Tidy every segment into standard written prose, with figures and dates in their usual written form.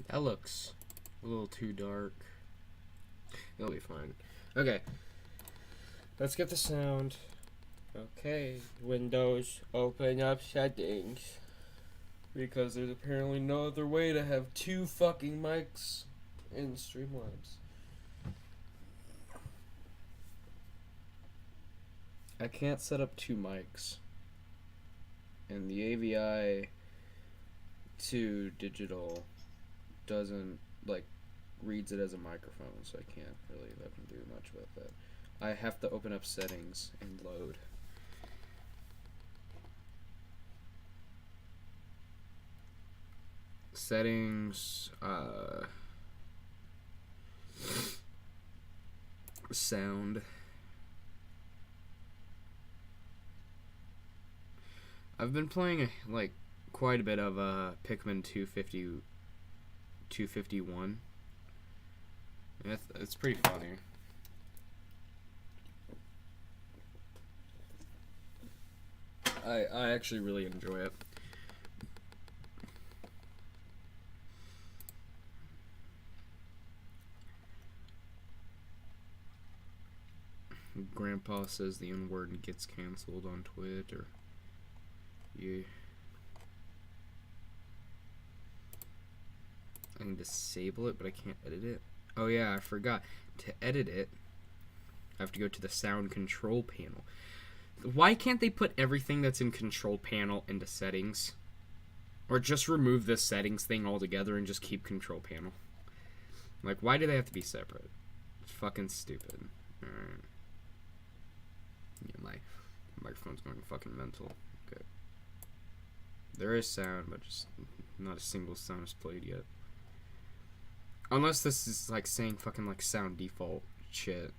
That looks a little too dark. It'll be fine. Okay. Let's get the sound. Okay. Windows, open up settings. Because there's apparently no other way to have 2 fucking mics in Streamlabs. I can't set up 2 mics. And the AVI to digital doesn't, like, reads it as a microphone, so I can't really let them do much with it. I have to open up settings and load. Settings, sound. I've been playing like quite a bit of Pikmin 251. It's pretty funny. I actually really enjoy it. Grandpa says the N-word and gets canceled on Twitter. Yeah. I can disable it, but I can't edit it. Oh yeah, I forgot. To edit it, I have to go to the sound control panel. Why can't they put everything that's in control panel into settings? Or just remove this settings thing altogether and just keep control panel? Like, why do they have to be separate? It's fucking stupid. Alright. Yeah, my microphone's going fucking mental. Okay. There is sound, but just not a single sound is played yet. Unless this is like saying fucking like sound default shit.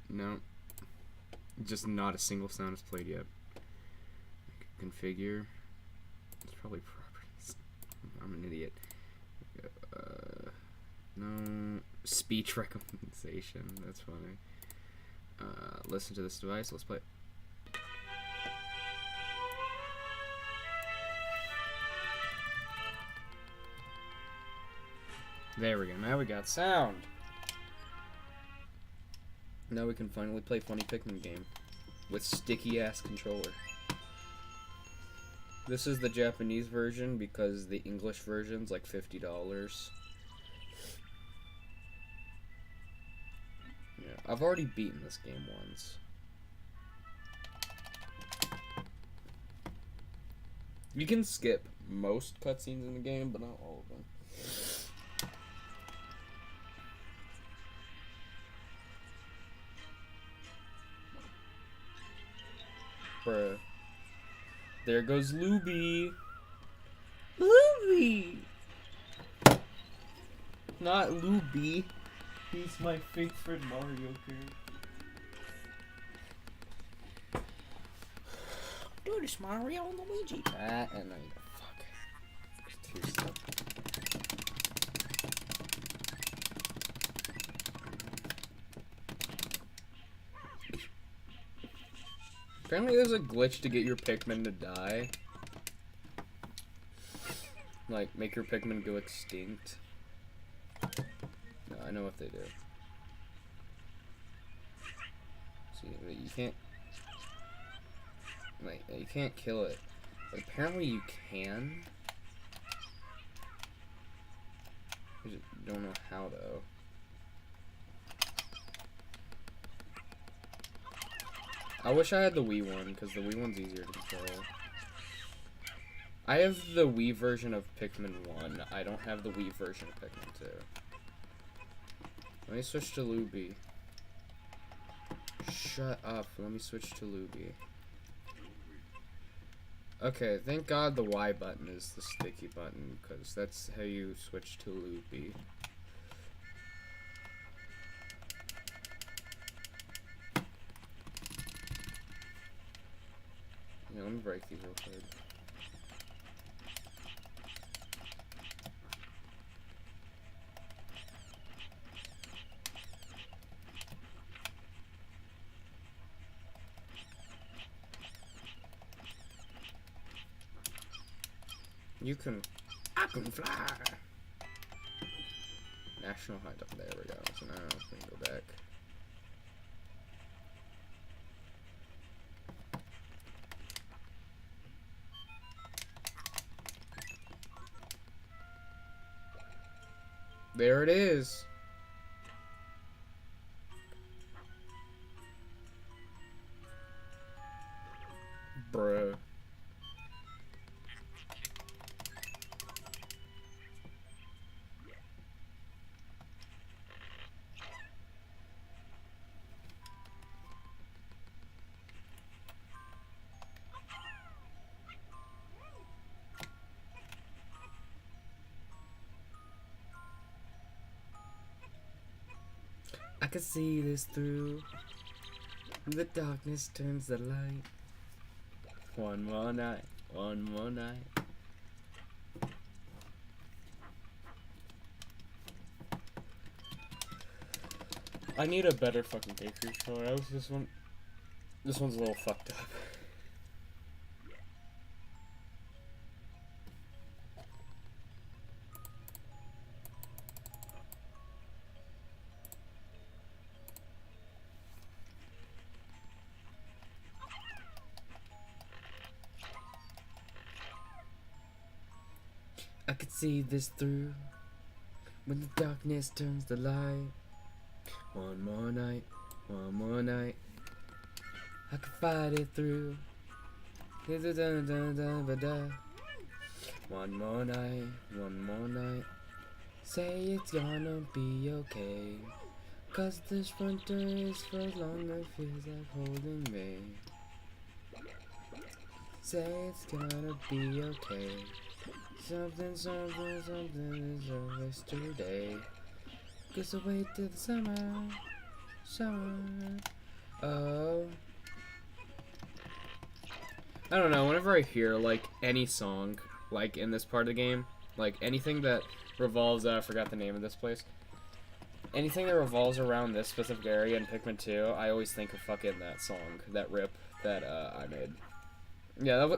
No. Just not a single sound is played yet. Configure. It's probably properties. I'm an idiot. No. Speech recommendation. That's funny. Listen to this device. Let's play it. There we go. Now we got sound. Now we can finally play Funny Pikmin game with sticky ass controller. This is the Japanese version because the English version's like $50. Yeah, I've already beaten this game once. You can skip most cutscenes in the game, but not all of them. Bruh. There goes Luby. Luby! Not Luby. He's my favorite Mario character. Do this Mario and Luigi. And I fuck. Too slow. Apparently there's a glitch to get your Pikmin to die. Like, make your Pikmin go extinct. No, I know what they do. See, you can't... Like, you can't kill it. But apparently you can. I just don't know how, though. I wish I had the Wii one, because the Wii one's easier to control. I have the Wii version of Pikmin 1. I don't have the Wii version of Pikmin 2. Let me switch to Luby. Shut up. Let me switch to Luby. Okay, thank God the Y button is the sticky button, because that's how you switch to Luby. Yeah, let me break these real quick. I can fly. National high top. There we go. So now we can go back. There it is. Bruh. I can see this through. The darkness turns the light. One more night, one more night. I need a better fucking bakery store. This one's a little fucked up. I could see this through when the darkness turns the light. One more night, one more night. I could fight it through. One more night. Say it's gonna be okay. 'Cause this winter is for longer, feels like holding me. Say it's gonna be okay. Something is always today. Guess I'll wait till the summer. Oh. I don't know, whenever I hear, like, any song, like, in this part of the game, like, anything that revolves, I forgot the name of this place. Anything that revolves around this specific area in Pikmin 2, I always think of fucking that song, that rip that, I made. Yeah,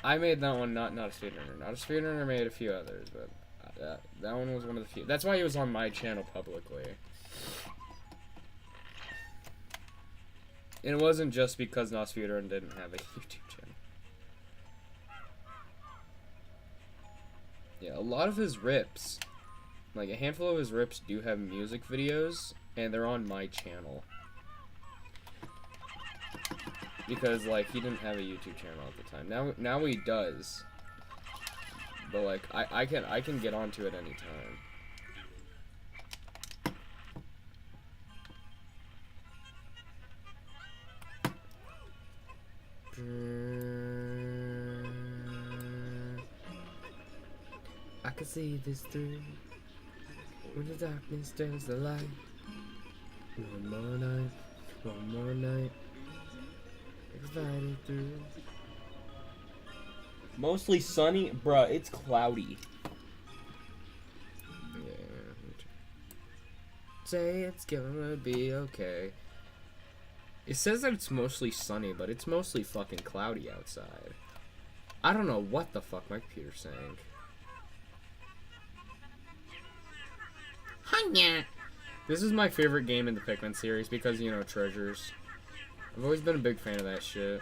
I made that one, not a speedrunner. Not a speedrunner made a few others, but that one was one of the few. That's why he was on my channel publicly. And it wasn't just because Not Speedrun didn't have a YouTube channel. Yeah, a lot of his rips, like a handful of his rips do have music videos, and they're on my channel. Because, like, he didn't have a YouTube channel at the time. Now he does. But, like, I can get onto it anytime. I can see this through when the darkness turns the light. One more night. Fighting through. Mostly sunny, bruh. It's cloudy. Yeah. Say it's gonna be okay. It says that it's mostly sunny, but it's mostly fucking cloudy outside. I don't know what the fuck my computer's saying. Hunya. This is my favorite game in the Pikmin series because, you know, treasures. I've always been a big fan of that shit.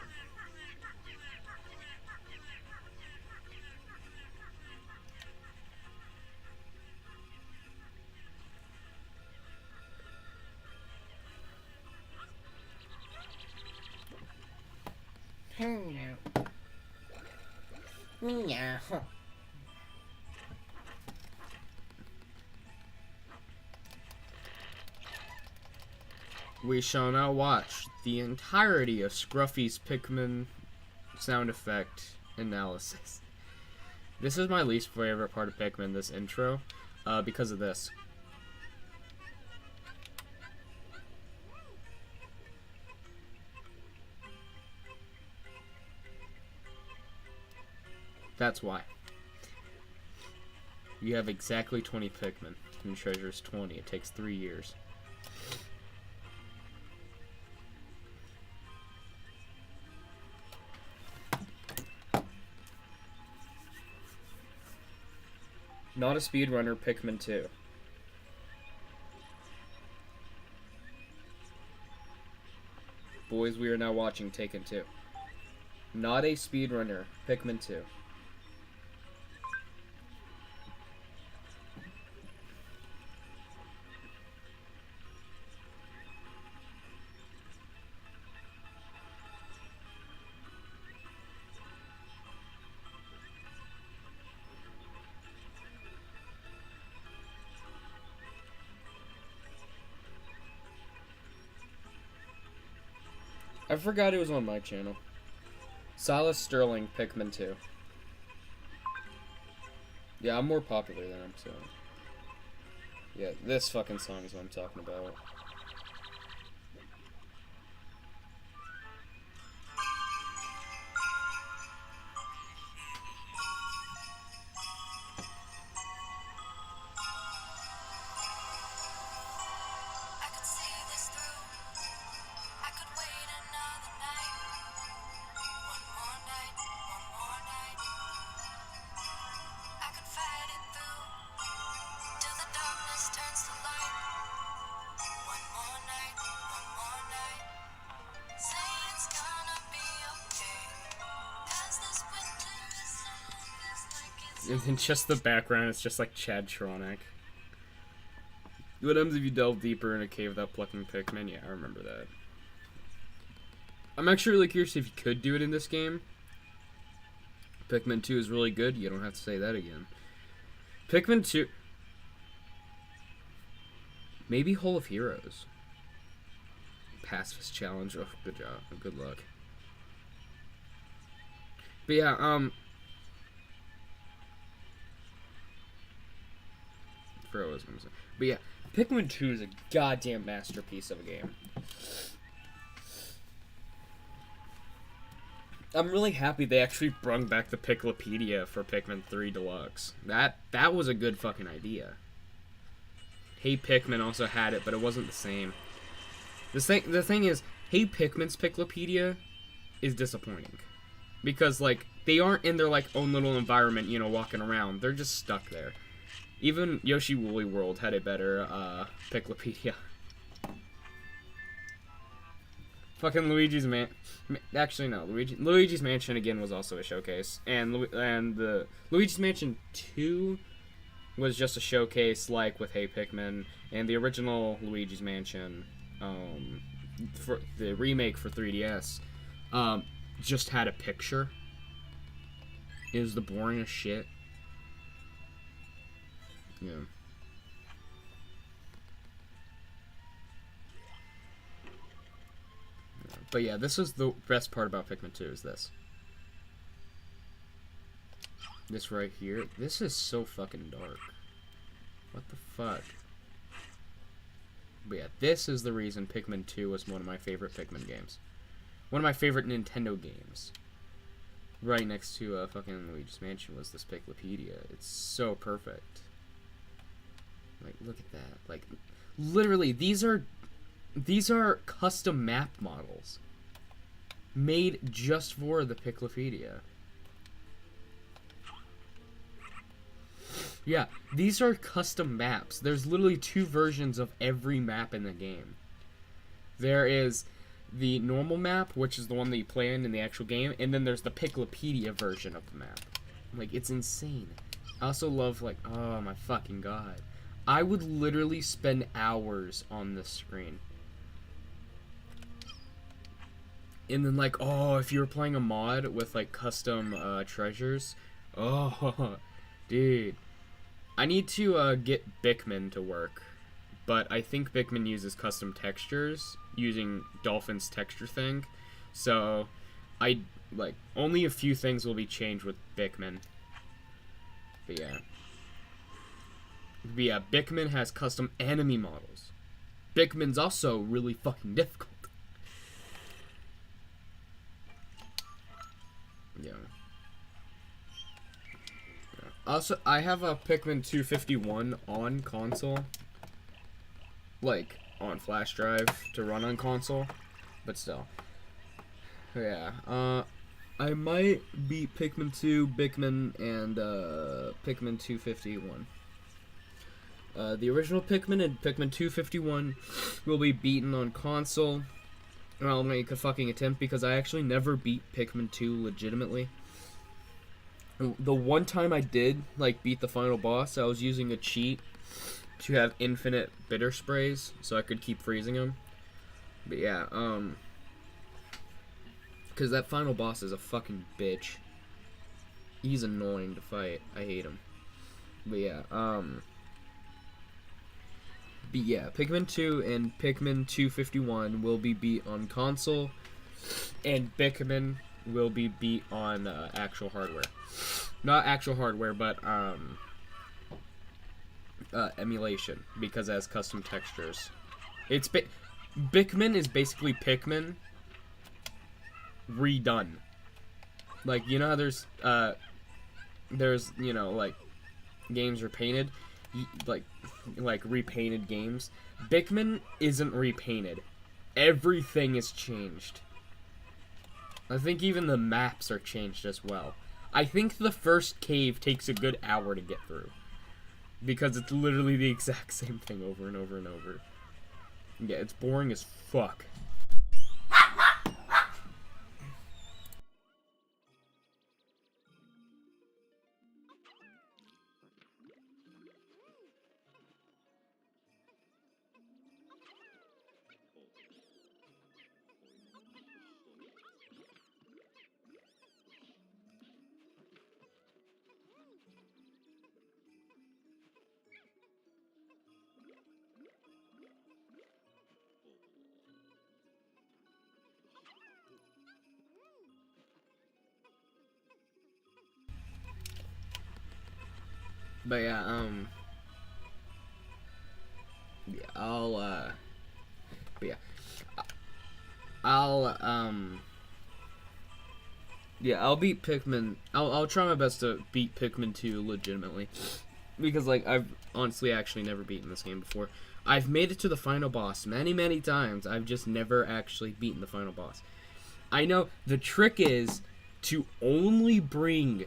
Yeah. We shall now watch the entirety of Scruffy's Pikmin sound effect analysis. This is my least favorite part of Pikmin, this intro, because of this. That's why. You have exactly 20 Pikmin, and treasures 20. It takes 3 years. Not a speedrunner, Pikmin 2. Boys, we are now watching Taken 2. Not a speedrunner, Pikmin 2. I forgot it was on my channel. Silas Sterling, Pikmin 2. Yeah, I'm more popular than him, so... Yeah, this fucking song is what I'm talking about. And then just the background, it's just like Chad Tronic. What happens if you delve deeper in a cave without plucking Pikmin? Yeah, I remember that. I'm actually really curious if you could do it in this game. Pikmin 2 is really good. You don't have to say that again. Pikmin 2... Maybe Hole of Heroes. Pacifist Challenge. Oh, good job. Good luck. But yeah, What I was gonna say. But yeah, Pikmin 2 is a goddamn masterpiece of a game. I'm really happy they actually brought back the Piklopedia for Pikmin 3 Deluxe. That was a good fucking idea. Hey Pikmin also had it, but it wasn't the same. The thing is, Hey Pikmin's Piklopedia is disappointing. Because, like, they aren't in their, like, own little environment, you know, walking around. They're just stuck there. Even Yoshi Woolly World had a better, Piklopedia. Fucking Luigi's Actually, no. Luigi's Mansion, again, was also a showcase. And the Luigi's Mansion 2 was just a showcase, like, with Hey Pikmin. And the original Luigi's Mansion, for the remake for 3DS, just had a picture. It was the boringest shit. Yeah. But yeah, this is the best part about Pikmin 2 is this. This right here. This is so fucking dark. What the fuck? But yeah, this is the reason Pikmin 2 was one of my favorite Pikmin games. One of my favorite Nintendo games. Right next to fucking Luigi's Mansion was this Piklopedia. It's so perfect. Like, look at that. Like, literally, these are custom map models made just for the Piklopedia. Yeah, these are custom maps. There's literally 2 versions of every map in the game. There is the normal map, which is the one that you play in the actual game, and then there's the Piklopedia version of the map. Like, it's insane. I also love, like, oh my fucking god. I would literally spend hours on this screen. And then, like, oh, if you were playing a mod with, like, custom treasures, oh, dude. I need to get Pikmin to work, but I think Pikmin uses custom textures using Dolphin's texture thing, so only a few things will be changed with Pikmin. But yeah, Pikmin has custom enemy models. Pikmin's also really fucking difficult. Yeah. Also, I have a Pikmin 251 on console. Like, on flash drive to run on console. But still. Yeah, I might beat Pikmin 2, Pikmin, and Pikmin 251. The original Pikmin and Pikmin 251 will be beaten on console. And I'll make a fucking attempt because I actually never beat Pikmin 2 legitimately. The one time I did, like, beat the final boss, I was using a cheat to have infinite bitter sprays so I could keep freezing him. But yeah, because that final boss is a fucking bitch. He's annoying to fight. I hate him. But yeah, Pikmin 2 and Pikmin 251 will be beat on console, and Pikmin will be beat on actual hardware. Not actual hardware, but emulation, because it has custom textures. Pikmin is basically Pikmin redone. Like, you know how there's you know, like, games are painted, like repainted games. Pikmin isn't repainted. Everything is changed. I think even the maps are changed as well. I think the first cave takes a good hour to get through, because it's literally the exact same thing over and over and over. Yeah, it's boring as fuck. But yeah, I'll beat Pikmin. I'll try my best to beat Pikmin 2 legitimately, because, like, I've honestly actually never beaten this game before. I've made it to the final boss many times. I've just never actually beaten the final boss. I know the trick is to only bring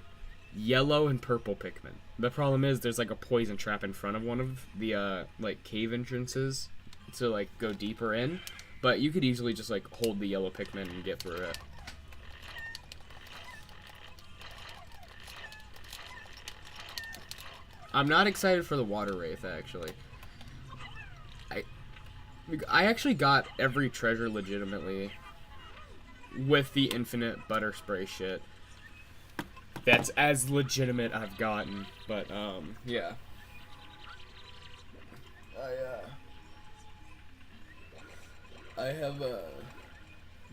yellow and purple Pikmin. The problem is there's, like, a poison trap in front of one of the like, cave entrances to, like, go deeper in, but you could easily just, like, hold the yellow Pikmin and get through it. I'm not excited for the water wraith, actually. I actually got every treasure legitimately with the infinite butter spray shit. That's as legitimate I've gotten, but, yeah. I have,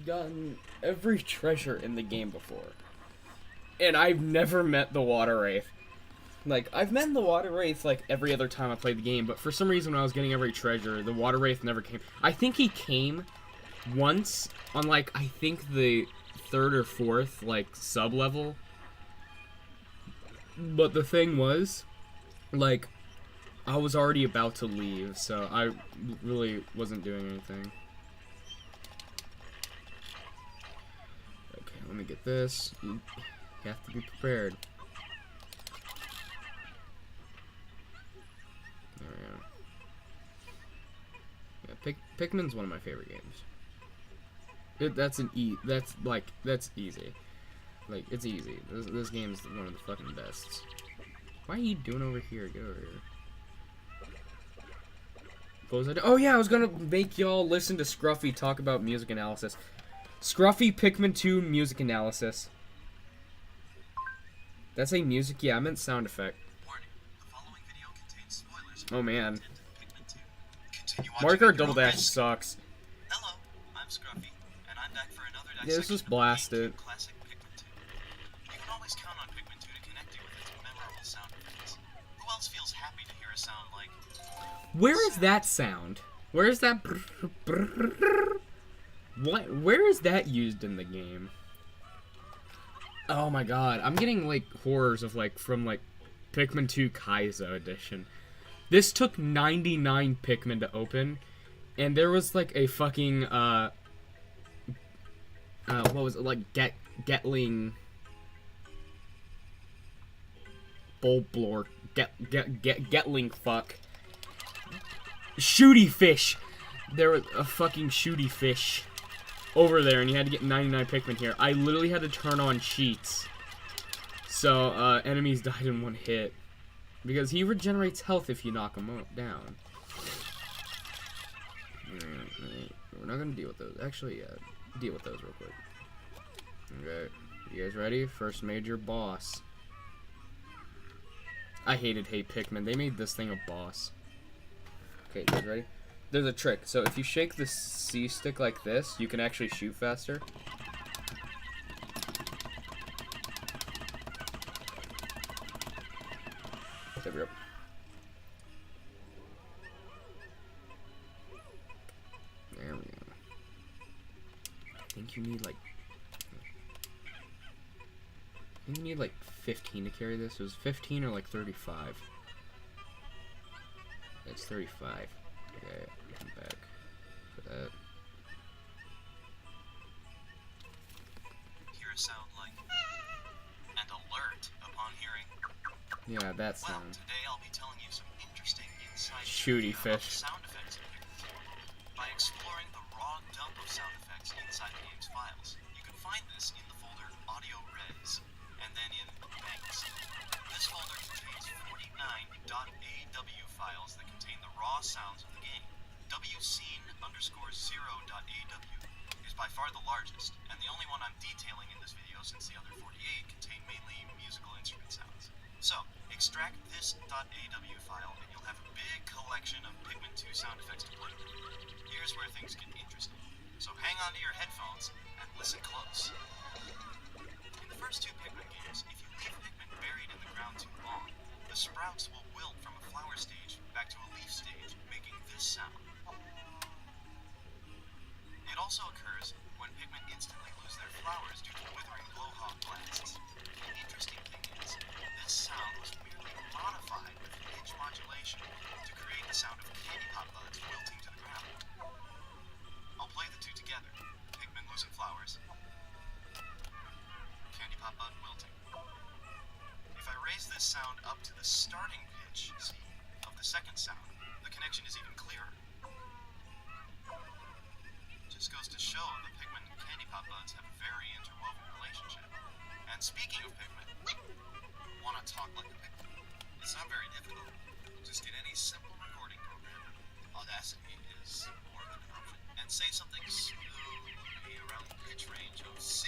gotten every treasure in the game before. And I've never met the water wraith. Like, I've met the water wraith, like, every other time I played the game, but for some reason when I was getting every treasure, the water wraith never came. I think he came once on, like, I think the 3rd or 4th, like, sub-level. But the thing was, like, I was already about to leave, so I really wasn't doing anything. Okay, let me get this. You have to be prepared. There we go. Yeah, Pikmin's one of my favorite games. That's easy. Like, it's easy. This game's one of the fucking best. Why are you doing over here? Get over here. What was I doing? Oh yeah, I was gonna make y'all listen to Scruffy talk about music analysis. Scruffy Pikmin 2 music analysis. That's a music? Yeah, I meant sound effect. Warning, the following video contains spoilers. Oh man. Pikmin 2. Mario Kart Double Dash sucks. Hello, I'm Scruffy, and I'm back for another Yeah, let's just blast it. Classic Pikmin 2. You can always count on Pikmin 2 to connect you with its memorable sound effects. Who else feels happy to hear a sound like... Where is that sound? Where is that? What? Where is that used in the game? Oh my god, I'm getting, like, horrors of, like, from, like, Pikmin 2 Kaizo edition. This took 99 Pikmin to open, and there was, like, a fucking, what was it, like, Getling Bulblor Getling fuck. Shooty fish! There was a fucking shooty fish over there, and you had to get 99 Pikmin here. I literally had to turn on cheats. So, enemies died in one hit. Because he regenerates health if you knock him down. We're not gonna deal with those. Actually, deal with those real quick. Okay, you guys ready? First major boss. I hate Pikmin. They made this thing a boss. Okay, you guys ready? There's a trick. So if you shake the C stick like this, you can actually shoot faster. There we go. There we go. I think you need like 15 to carry this. It was 15 or like 35. It's 35. Okay, come back for that. Hear a sound like and alert upon hearing. Yeah, that Well, sound. today I'll be telling you some interesting insights Shooty about fish. sound effects in Pikmin 2. By exploring the raw dump of sound effects inside the game's files, you can find this in the folder Audio Res, and then in Banks. This folder contains 49.aw files that contain the raw sounds of the game. wscene_0.aw is by far the largest, and the only one I'm detailing in this video since the other 48 contain mainly musical instrument sounds. So, extract this .aw file and you'll have a big collection of Pikmin 2 sound effects to play with. Here's where things get interesting. So hang on to your headphones and listen close. In the first two Pikmin games, if you leave Pikmin buried in the ground too long, the sprouts will wilt from a flower stage back to a leaf stage, making this sound. It also occurs when Pikmin instantly lose their flowers due to withering blowhog blasts. The interesting thing is, this sound was merely modified with pitch modulation to create the sound of candy pop buds wilting to the ground. I'll play the two together. Pikmin losing flowers. Candy pop bud wilting. If I raise this sound up to the starting pitch, see, of the second sound, the connection is even clearer. Just goes to show the Pikmin and candy pop buds have a very interwoven relationship. And speaking of Pikmin, wanna talk like a Pikmin? It's not very difficult. Just get any simple recording program. Audacity is more than an option. And say something slowly around the pitch range of C.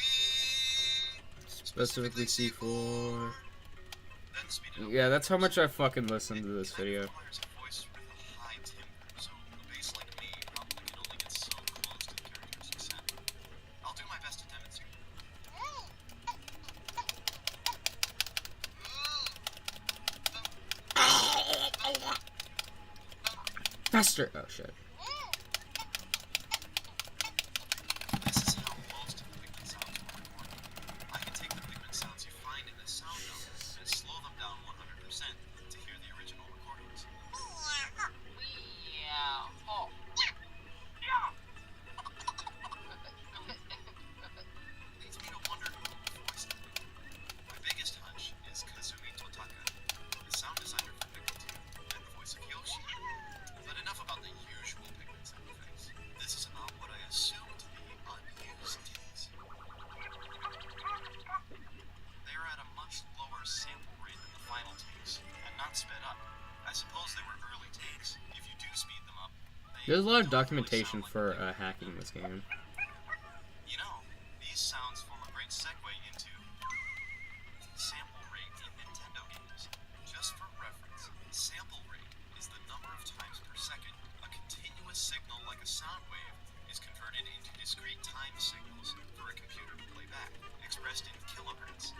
Specifically C4. Then speed it up. Yeah, that's how much I fucking listened to this video. Requires a voice with a high timbre, so a bass like me probably can only get so close to the characteristic sound. I'll do my best to demonstrate. Faster! Oh shit. This is how most of the Pikmin sounds were recorded. I can take the Pikmin sounds you find in this sound note and slow them down 100% to hear the original recordings. Leads me to wonder who voiced it. My biggest hunch is Kazumi Totaka, the sound designer for Pikmin 2, and the voice of Yoshi. But enough about the usual Pikmin sound effects. This is about what I assume to be unused takes. They are at a much lower sample rate than the final takes, and not sped up. I suppose they were early takes. If you do speed them up, they There's a lot of don't really documentation sound like for the hacking this game. You know, these sounds form a great segue into sample rate in Nintendo games. Just for reference, sample rate is the number of times per second a continuous signal like a sound wave is converted into discrete time signals for a computer to play back, expressed in kilohertz.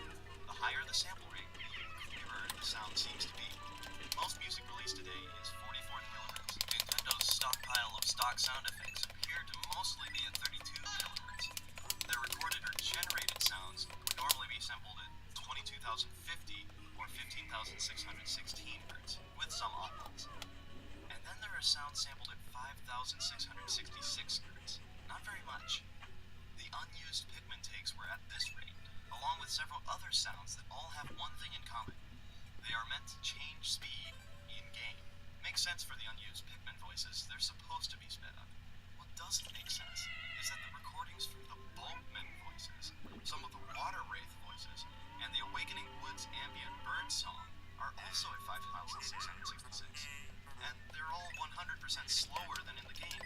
The higher the sample rate, the clearer the sound seems to be. Most music released today is 44 kilohertz. Nintendo's stockpile of stock sound effects appear to mostly be at 32 kilohertz. Their recorded or generated sounds would normally be sampled at 22,050 or 15,616 hertz, with some oddballs. And then there are sounds sampled at 5,666 hertz. Not very much. The unused Pikmin takes were at this rate. along with several other sounds that all have one thing in common. They are meant to change speed in-game. Makes sense for the unused pikmin voices, they're supposed to be sped up. What doesn't make sense is that the recordings from the Bulkman voices, some of the Water Wraith voices, and the Awakening Woods ambient bird song are also at 5,666, and they're all 100% slower than in the game.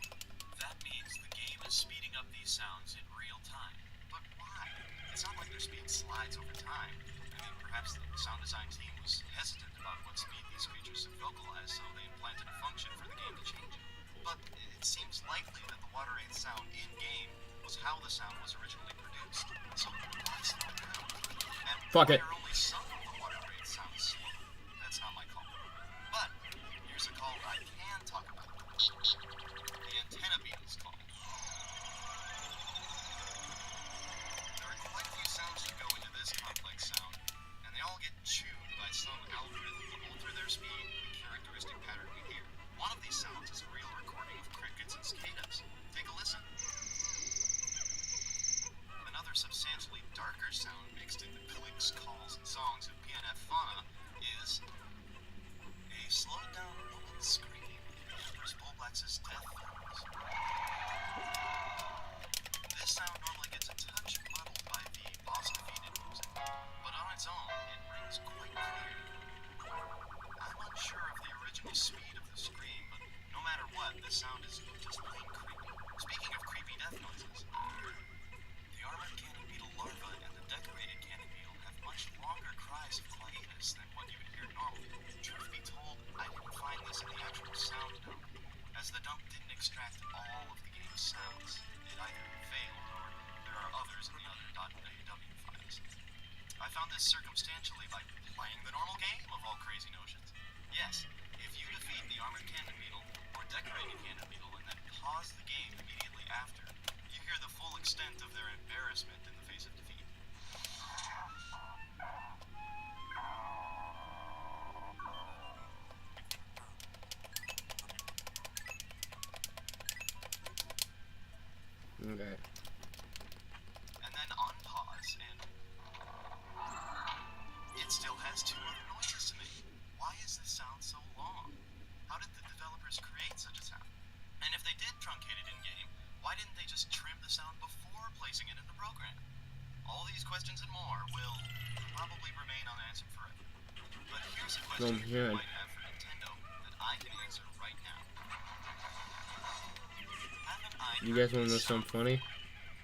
That means the game is speeding up these sounds in real time. But why? It's not like their speed slides over time. I mean, perhaps the sound design team was hesitant about what speed these creatures should vocalize, so they implanted a function for the game to change it. But it seems likely that the Water Wraith sound in-game was how the sound was originally produced. So why slow it down? And Fuck it. why are only some of the Water Wraith sounds slow? That's not my call. But here's a call I can talk about. The antenna beetle's call. There are quite a few sounds that go into this complex sound, and they all get tuned by some algorithm to alter their speed in the characteristic pattern we hear. One of these sounds is a real recording of crickets and cicadas. Take a listen. Another substantially darker sound mixed into clicks, calls, and songs of PNF fauna is a slowed down woman's scream in Empress Bullblax's death throes. This sound normally gets a touch muddled by the boss-defeated music, but on its own, it rings quite clear. I'm unsure of the original speed of the scream, but no matter what, this sound is just plain creepy. Speaking of creepy death noises, the armored cannon beetle larva and the decorated cannon beetle have much longer cries of quietus than what you would hear normally. Truth be told, I didn't find this in the actual sound dump, as the dump didn't extract all of the game's sounds. It either failed, or there are others in the other .waw files. I found this circumstantially by playing the normal game of all crazy notions. Yes, if you defeat the armored cannon beetle, or decorated cannon beetle, and then pause the game immediately after, you hear the full extent of their embarrassment in the face of defeat. Okay. And then unpause, and it still has two other noises to make. Why is this sound so long? How did the developers create such a sound? And if they did truncate it in-game, why didn't they just trim the sound before placing it in the program? All these questions and more will probably remain unanswered forever. But here's a question you might have for Nintendo that I can answer right now. Haven't I You guys want to know something funny?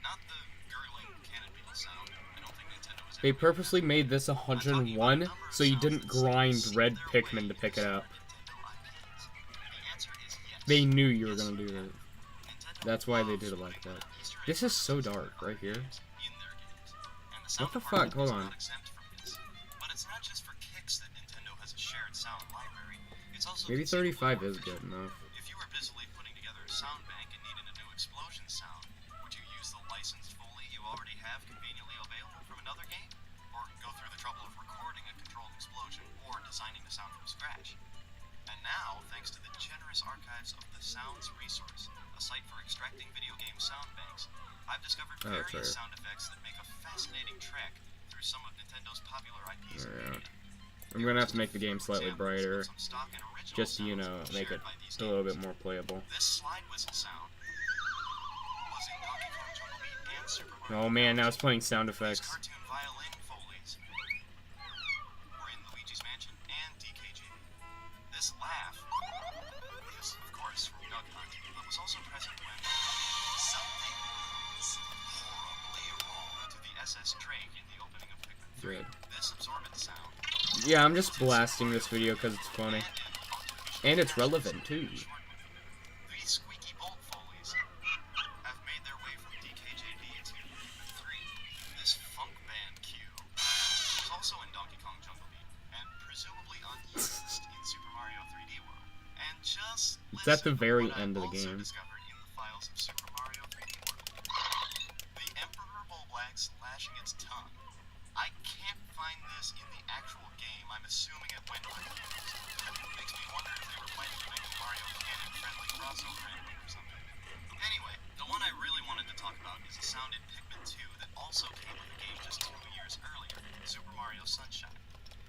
Not the gurgling cannon beetle sound. I don't think Nintendo was They purposely made this 101 so you didn't grind red Pikmin to pick it up. They knew you were gonna do that. That's why they did it like that. This is so dark right here. What the fuck? Hold on. But it's not just for kicks that Nintendo has a shared sound library. It's also Maybe 35 is good enough. if you were busily putting together a sound bank and needed a new explosion sound, would you use the licensed Foley you already have conveniently available from another game? Or go through the trouble of recording a controlled explosion or designing the sound from scratch? And now, thanks to the generous archives of the Sounds Resource, a site for extracting video game sound banks, I've discovered various sound effects that make a fascinating trek through some of Nintendo's popular IPs. I'm gonna have to make the game slightly brighter, just to, you know, make it a little bit more playable. This slide whistle sound was in Donkey Kong Jungle Beat and Super Mario. Oh man, now it's playing sound effects. Cartoon violin Foleys were in Luigi's Mansion and DKG. This laugh is, of course, from Duck Hunt, but was also present when something was horribly wrong to the SS Drake in the opening of Pikmin 3. Good. This absorbent sound. Yeah, I'm just blasting this video because it's funny. And it's relevant, too. These squeaky bolt Foleys have made their way from DKJD to Pikmin 3. This funk band cue was also in Donkey Kong Jungle Beat, and presumably unused in Super Mario 3D World. And just It's at the very what end I of the also game. discovered in the files of Super Mario 3D World. The Emperor Bullblax lashing its tongue. I can't find this in the actual game. I'm assuming it went unused. Makes me wonder if they were planning to make a Mario canon-friendly crossover ending or something. Anyway, the one I really wanted to talk about is a sound in Pikmin 2 that also came with the game just 2 years Mario Sunshine.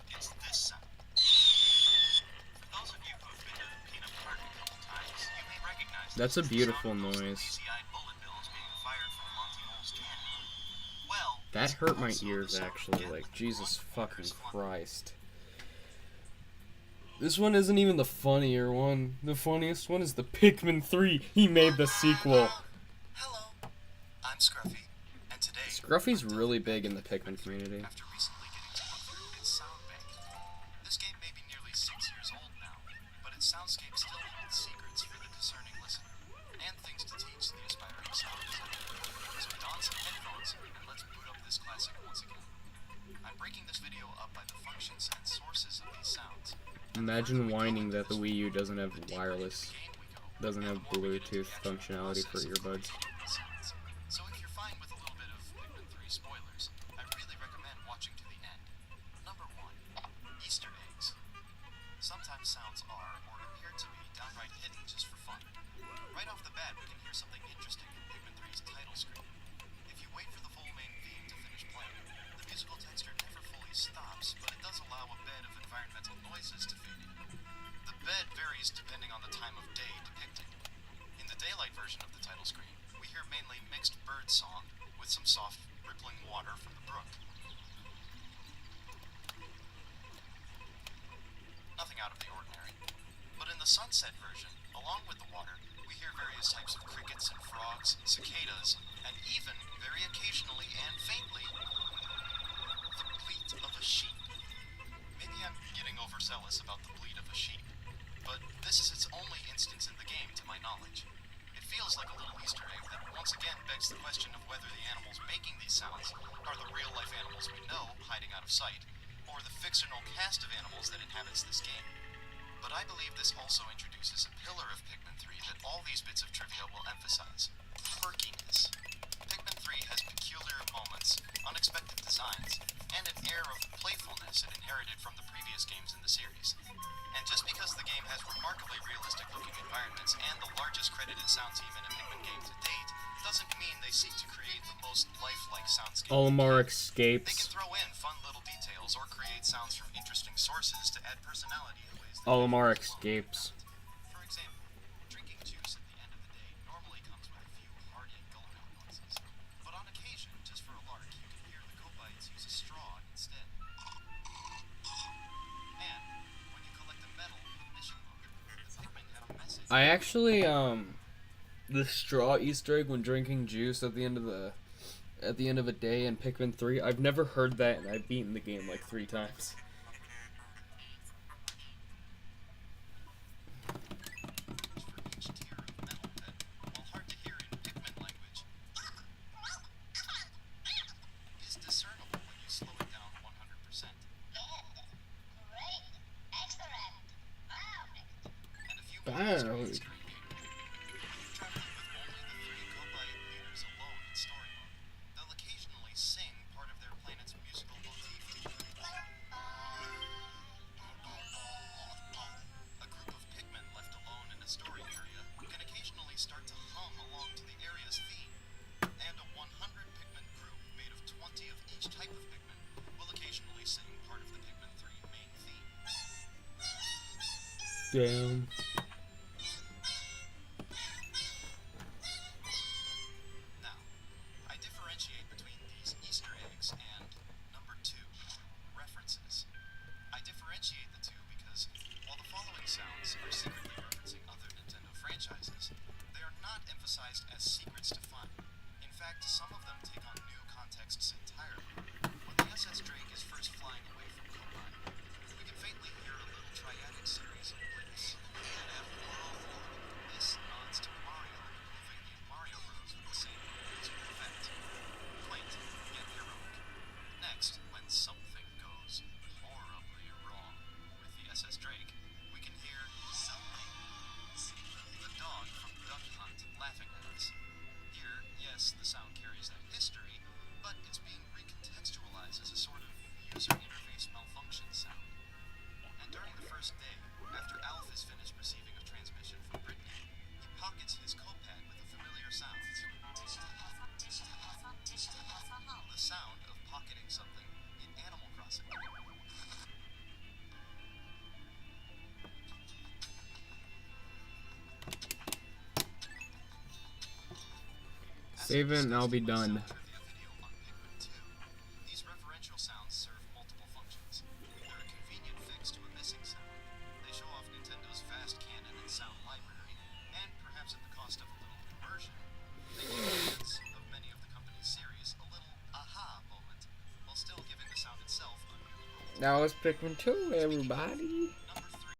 It's this sound. For those of you who have been to Peanut Park a couple times, you may recognize That's a this as the beautiful sound of those noise. lazy-eyed bullet bills being fired from Monty Mole's cannon. Well, That it's hurt my also the ears, sound of actually. Gatling Like, Jesus gun fucking fires flung. Christ. This one isn't even the funnier one. The funniest one is the Pikmin 3. He made the sequel. Hello, I'm Scruffy, and today Scruffy's I'm really delving big in the back into Pikmin community. after recently getting to look through its sound bank. This game may be nearly 6 years old now, but its soundscape still holds secrets for the discerning listener, and things to teach the aspiring sound designer. So don some headphones and let's boot up this classic once again. I'm breaking this video up by the functions and sources of these sounds. Imagine whining that the Wii U doesn't have wireless, doesn't have Bluetooth functionality for earbuds. So if you're fine with a little bit of Pikmin 3 spoilers, I really recommend watching to the end. Number 1. Easter eggs. Sometimes sounds are, or appear to be, downright hidden just for fun. Right off the bat, we can hear something interesting in Pikmin 3's title screen. If you wait for the full main theme to finish playing, the musical texture never fully stops, but it does allow a bed of environmental noises to fade in. The bed varies depending on the time of day depicted. In the daylight version of the title screen, we hear mainly mixed bird song with some soft, rippling water from the brook. Nothing out of the ordinary. But in the sunset version, along with the water, we hear various types of crickets and frogs, cicadas, and even, very occasionally and faintly, the bleat of a sheep. Maybe I'm getting overzealous about the bleat of a sheep, but this is its only instance in the game, to my knowledge. It feels like a little Easter egg that once again begs the question of whether the animals making these sounds are the real-life animals we know hiding out of sight, or the fictional cast of animals that inhabits this game. But I believe this also introduces a pillar of Pikmin 3 that all these bits of trivia will emphasize: quirkiness. Pikmin 3 has peculiar moments, unexpected designs, and an air of playfulness it inherited from the previous games in the series. And just because the game has remarkably realistic-looking environments and the largest credited sound team in a Pikmin game to date, doesn't mean they seek to create the most lifelike soundscape. Olimar They can escapes. throw in fun little details or create sounds from interesting sources to add personality in ways that Olimar visuals won't. escapes. For example, drinking juice at the end of the day normally comes with a few hearty gulping noises, but on occasion, just for a lark, you can hear the Kobites use a straw instead. And when you collect a medal with mission mode, the Pikmin have a message. I actually, the straw Easter egg when drinking juice at the end of a day in Pikmin 3, I've never heard that, and I've beaten the game like 3 times. For each tier of metal that, while hard to hear in Pikmin language, is discernible when you slow it down 100%. And a few moments Wow. screen screen traveling with only the 3 Kobite leaders alone in story mode, they'll occasionally sing part of their planet's musical motif to you. A group of Pikmin left alone in a story area can occasionally start to hum along to the area's theme, and a 100 Pikmin group made of 20 of each type of Pikmin will occasionally sing part of the Pikmin 3 main theme. Damn. Now, I differentiate between these Easter eggs and number 2, references. I differentiate the two because while the following sounds are secretly referencing other Nintendo franchises, they are not emphasized as secrets to find. In fact, some of them take on new contexts entirely. When the SS Drake is first flying away from Kobai, we can faintly hear a little triadic series of blips. This nods to Mario removing the Mario Bros with the same musical effect. Quaint, yet heroic. Next, when something goes horribly wrong with the SS Drake, we can hear something. The dog from Duck Hunt laughing at us. Here, yes, the sound carries a history, but it's being recontextualized as a sort of user interface malfunction. Save it and I'll be done. These referential sounds serve multiple functions. They're a convenient fix to a missing sound. They show off Nintendo's vast canon and sound library, and perhaps at the cost of a little immersion, they give fans of many of the company's series a little aha moment, while still giving the sound itself a new role. That was Pikmin 2, everybody.